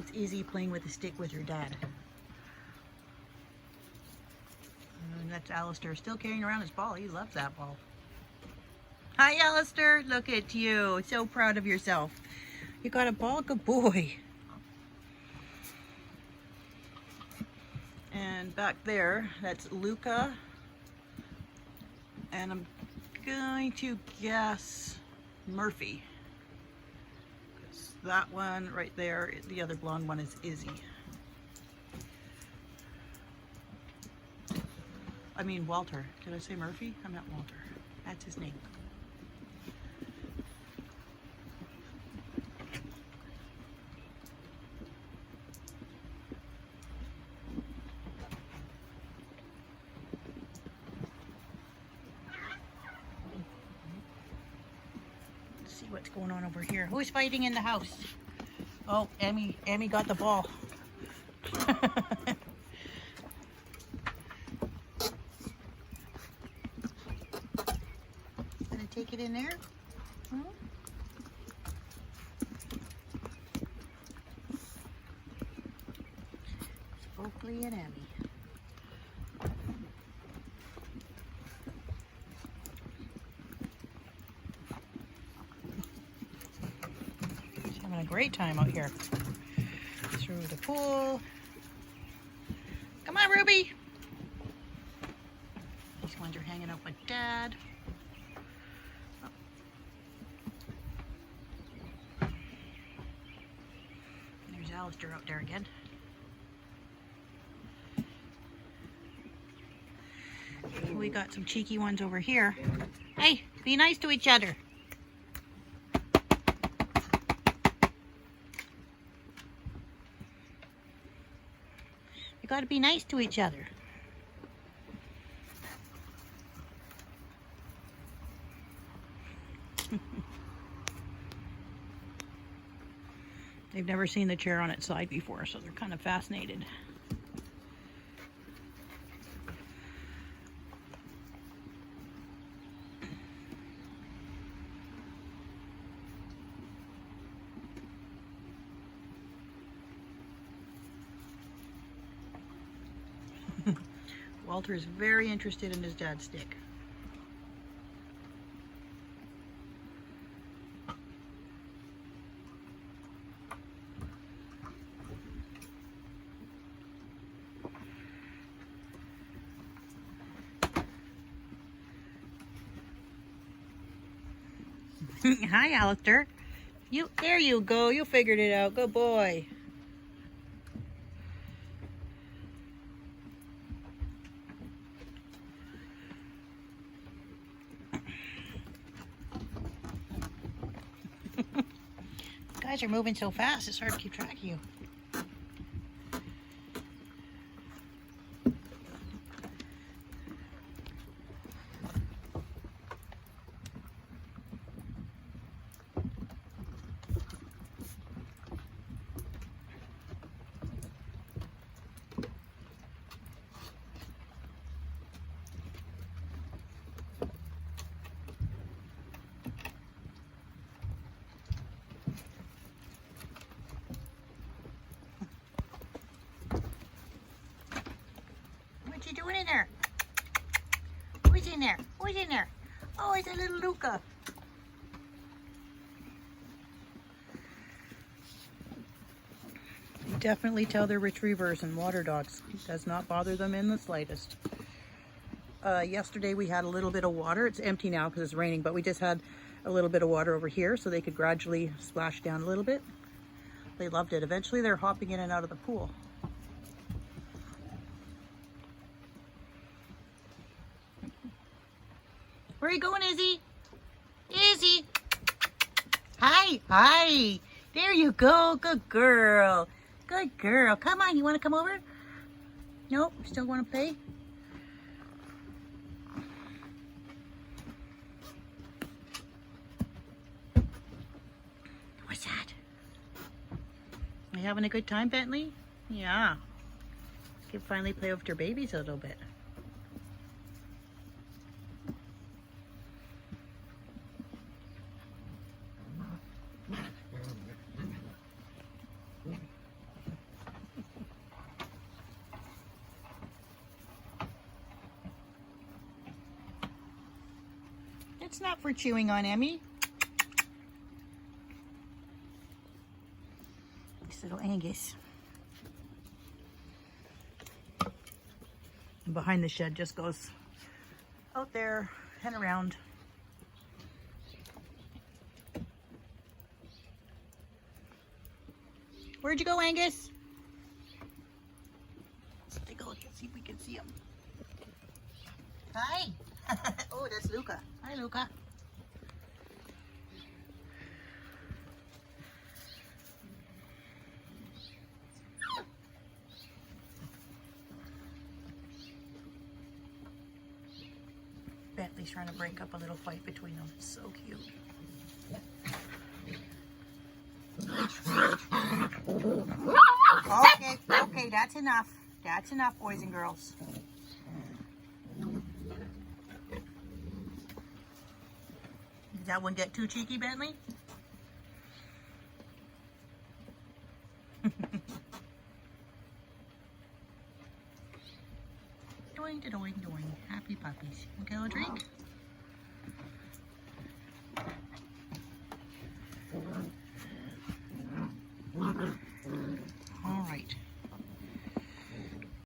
It's easy playing with a stick with your dad. And that's Alistair still carrying around his ball. He loves that ball. Hi, Alistair. Look at you. So proud of yourself. You got a ball? Good boy. And back there, that's Luca. And I'm going to guess Murphy. That one right there, the other blonde one is Izzy. I mean Walter. Did I say Murphy? I meant Walter. That's his name. Let's see what's going on over here. Who's fighting in the house? Oh, Emmy got the ball. Gonna take it in there? Hmm? It's Oakley and Emmy. Having a great time out here. Through the pool. Come on, Ruby. These ones are hanging out with Dad. Oh. And there's Alistair out there again. We got some cheeky ones over here. Hey, be nice to each other. Got to be nice to each other. They've never seen the chair on its side before, so they're kind of fascinated. Walter is very interested in his dad's stick. Hi, Alistair. There you go. You figured it out. Good boy. You guys are moving so fast, it's hard to keep track of you. What you doing in there? Who's in there? Who's in there? Oh, it's a little Luca. You definitely tell they're retrievers and water dogs. It does not bother them in the slightest. Yesterday we had a little bit of water. It's empty now because it's raining, but we just had a little bit of water over here so they could gradually splash down a little bit. They loved it. Eventually they're hopping in and out of the pool. Where are you going, Izzy? Izzy! Hi, hi! There you go. Good girl. Good girl. Come on, you want to come over? Nope, still want to play? What's that? Are you having a good time, Bentley? Yeah. You can finally play with your babies a little bit. It's not for chewing on, Emmy. This little Angus. And behind the shed just goes out there and around. Where'd you go, Angus? Let's take a look and see if we can see him. Hi. Oh, that's Luca. Hi, Luca. Bentley's trying to break up a little fight between them. It's so cute. Okay, that's enough. That's enough, boys and girls. Did that one get too cheeky, Bentley? Doing, doing, doing. Happy puppies. Okay, I'll drink.